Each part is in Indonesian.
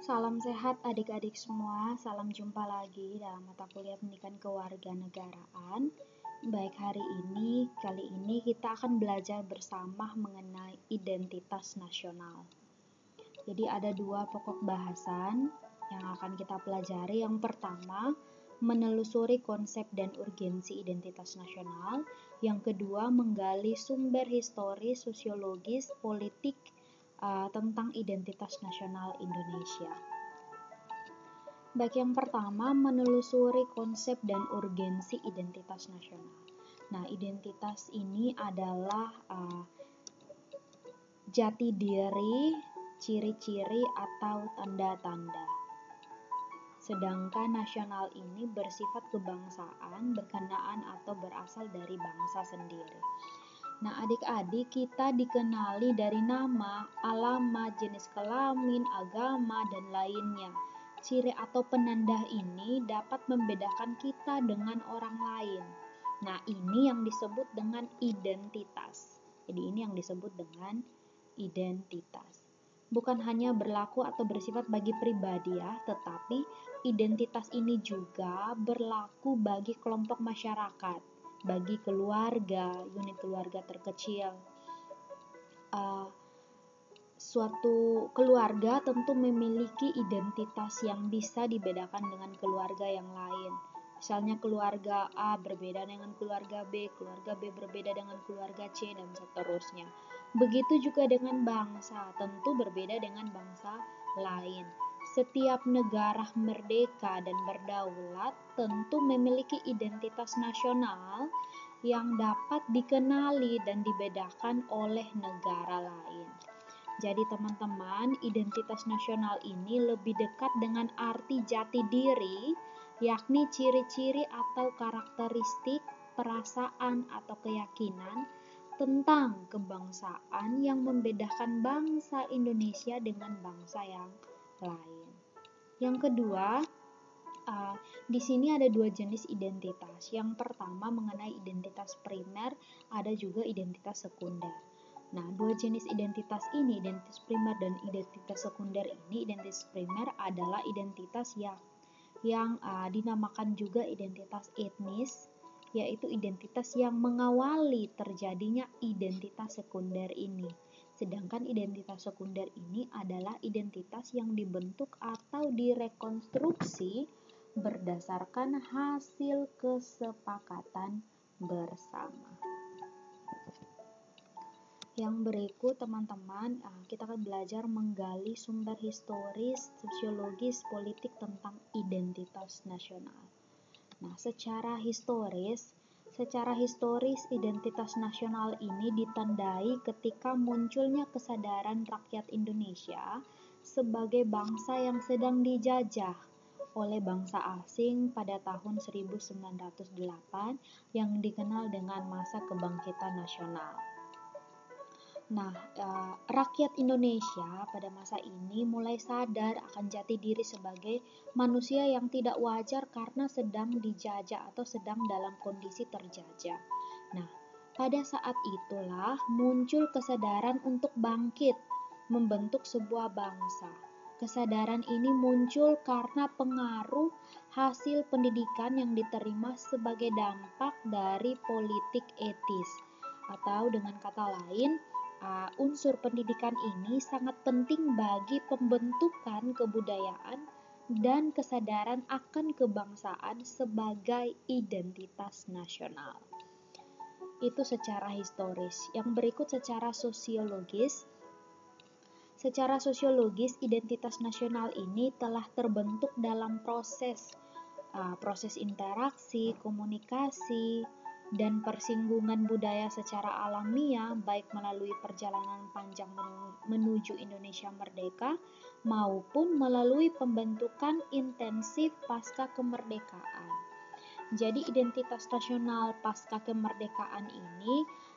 Salam sehat adik-adik semua, salam jumpa lagi dalam mata kuliah pendidikan kewarganegaraan. Baik, kali ini kita akan belajar bersama mengenai identitas nasional. Jadi ada dua pokok bahasan yang akan kita pelajari. Yang pertama, menelusuri konsep dan urgensi identitas nasional. Yang kedua, menggali sumber historis, sosiologis, politik, tentang identitas nasional Indonesia. Baik, yang pertama, menelusuri konsep dan urgensi identitas nasional. Nah, identitas ini adalah jati diri, ciri-ciri atau tanda-tanda. Sedangkan nasional ini bersifat kebangsaan, berkenaan atau berasal dari bangsa sendiri. Nah, adik-adik, kita dikenali dari nama, alamat, jenis kelamin, agama, dan lainnya. Ciri atau penanda ini dapat membedakan kita dengan orang lain. Nah, ini yang disebut dengan identitas. Jadi ini yang disebut dengan identitas. Bukan hanya berlaku atau bersifat bagi pribadi ya, tetapi identitas ini juga berlaku bagi kelompok masyarakat, bagi keluarga, unit keluarga terkecil. Suatu keluarga tentu memiliki identitas yang bisa dibedakan dengan keluarga yang lain. Misalnya keluarga A berbeda dengan keluarga B berbeda dengan keluarga C, dan seterusnya. Begitu juga dengan bangsa, tentu berbeda dengan bangsa lain. Setiap negara merdeka dan berdaulat tentu memiliki identitas nasional yang dapat dikenali dan dibedakan oleh negara lain. Jadi teman-teman, identitas nasional ini lebih dekat dengan arti jati diri, yakni ciri-ciri atau karakteristik, perasaan atau keyakinan tentang kebangsaan yang membedakan bangsa Indonesia dengan bangsa yang lain. Yang kedua, di sini ada dua jenis identitas. Yang pertama mengenai identitas primer, ada juga identitas sekunder. Nah, dua jenis identitas ini, identitas primer dan identitas sekunder ini, identitas primer adalah identitas yang dinamakan juga identitas etnis, yaitu identitas yang mengawali terjadinya identitas sekunder ini. Sedangkan identitas sekunder ini adalah identitas yang dibentuk atau direkonstruksi berdasarkan hasil kesepakatan bersama. Yang berikut teman-teman, kita akan belajar menggali sumber historis, sosiologis, politik tentang identitas nasional. Nah, secara historis identitas nasional ini ditandai ketika munculnya kesadaran rakyat Indonesia sebagai bangsa yang sedang dijajah oleh bangsa asing pada tahun 1908 yang dikenal dengan masa kebangkitan nasional. Nah, rakyat Indonesia pada masa ini mulai sadar akan jati diri sebagai manusia yang tidak wajar karena sedang dijajah atau sedang dalam kondisi terjajah. Nah, pada saat itulah muncul kesadaran untuk bangkit, membentuk sebuah bangsa. Kesadaran ini muncul karena pengaruh hasil pendidikan yang diterima sebagai dampak dari politik etis. Atau dengan kata lain, unsur pendidikan ini sangat penting bagi pembentukan kebudayaan dan kesadaran akan kebangsaan sebagai identitas nasional. Itu secara historis. Yang berikut secara sosiologis. Secara sosiologis, identitas nasional ini telah terbentuk dalam proses interaksi, komunikasi, dan persinggungan budaya secara alamiah, baik melalui perjalanan panjang menuju Indonesia merdeka maupun melalui pembentukan intensif pasca kemerdekaan. Jadi identitas nasional pasca kemerdekaan ini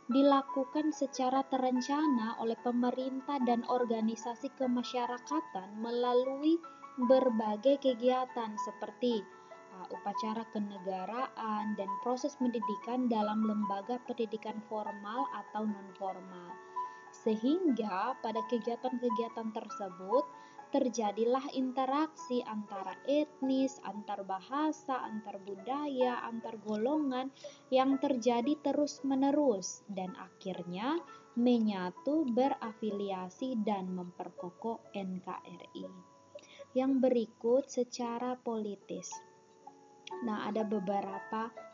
dilakukan secara terencana oleh pemerintah dan organisasi kemasyarakatan melalui berbagai kegiatan seperti upacara kenegaraan dan proses pendidikan dalam lembaga pendidikan formal atau non-formal. Sehingga pada kegiatan-kegiatan tersebut terjadilah interaksi antara etnis, antar bahasa, antar budaya, antar golongan yang terjadi terus-menerus dan akhirnya menyatu, berafiliasi dan memperkokoh NKRI. Yang berikut secara politis. Nah, ada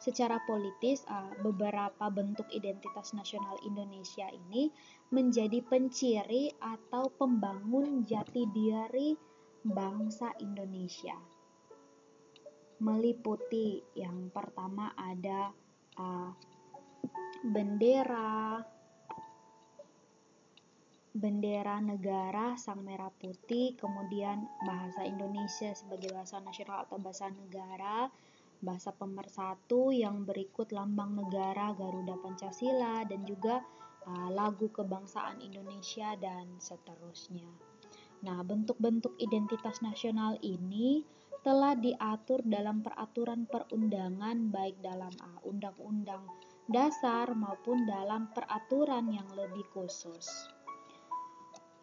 secara politis beberapa bentuk identitas nasional Indonesia ini menjadi penciri atau pembangun jati diri bangsa Indonesia. Meliputi yang pertama ada bendera negara sang merah putih, kemudian bahasa Indonesia sebagai bahasa nasional atau bahasa negara, bahasa pemersatu yang berikut lambang negara Garuda Pancasila dan juga lagu kebangsaan Indonesia dan seterusnya. Nah, bentuk-bentuk identitas nasional ini telah diatur dalam peraturan perundangan baik dalam Undang-Undang Dasar maupun dalam peraturan yang lebih khusus.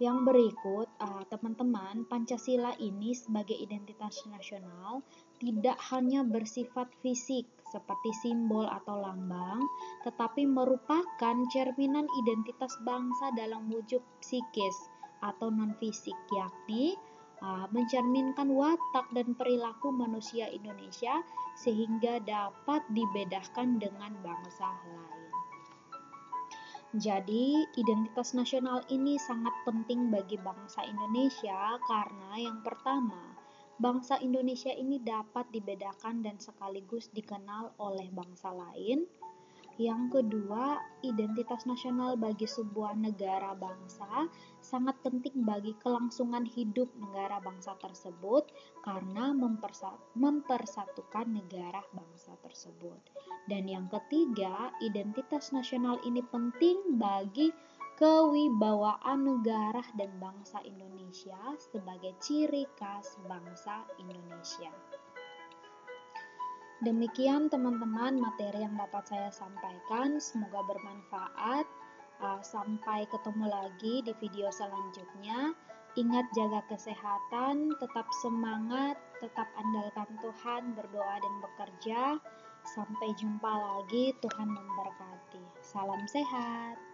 Yang berikut, teman-teman, Pancasila ini sebagai identitas nasional tidak hanya bersifat fisik seperti simbol atau lambang, tetapi merupakan cerminan identitas bangsa dalam wujud psikis atau non-fisik, yakni mencerminkan watak dan perilaku manusia Indonesia sehingga dapat dibedakan dengan bangsa lain. Jadi, identitas nasional ini sangat penting bagi bangsa Indonesia karena yang pertama, bangsa Indonesia ini dapat dibedakan dan sekaligus dikenal oleh bangsa lain. Yang kedua, identitas nasional bagi sebuah negara bangsa sangat penting bagi kelangsungan hidup negara bangsa tersebut karena mempersatukan negara bangsa tersebut. Dan yang ketiga, identitas nasional ini penting bagi kewibawaan negara dan bangsa Indonesia sebagai ciri khas bangsa Indonesia. Demikian teman-teman materi yang dapat saya sampaikan, semoga bermanfaat. Sampai ketemu lagi di video selanjutnya. Ingat jaga kesehatan, tetap semangat, tetap andalkan Tuhan, berdoa dan bekerja. Sampai jumpa lagi, Tuhan memberkati. Salam sehat.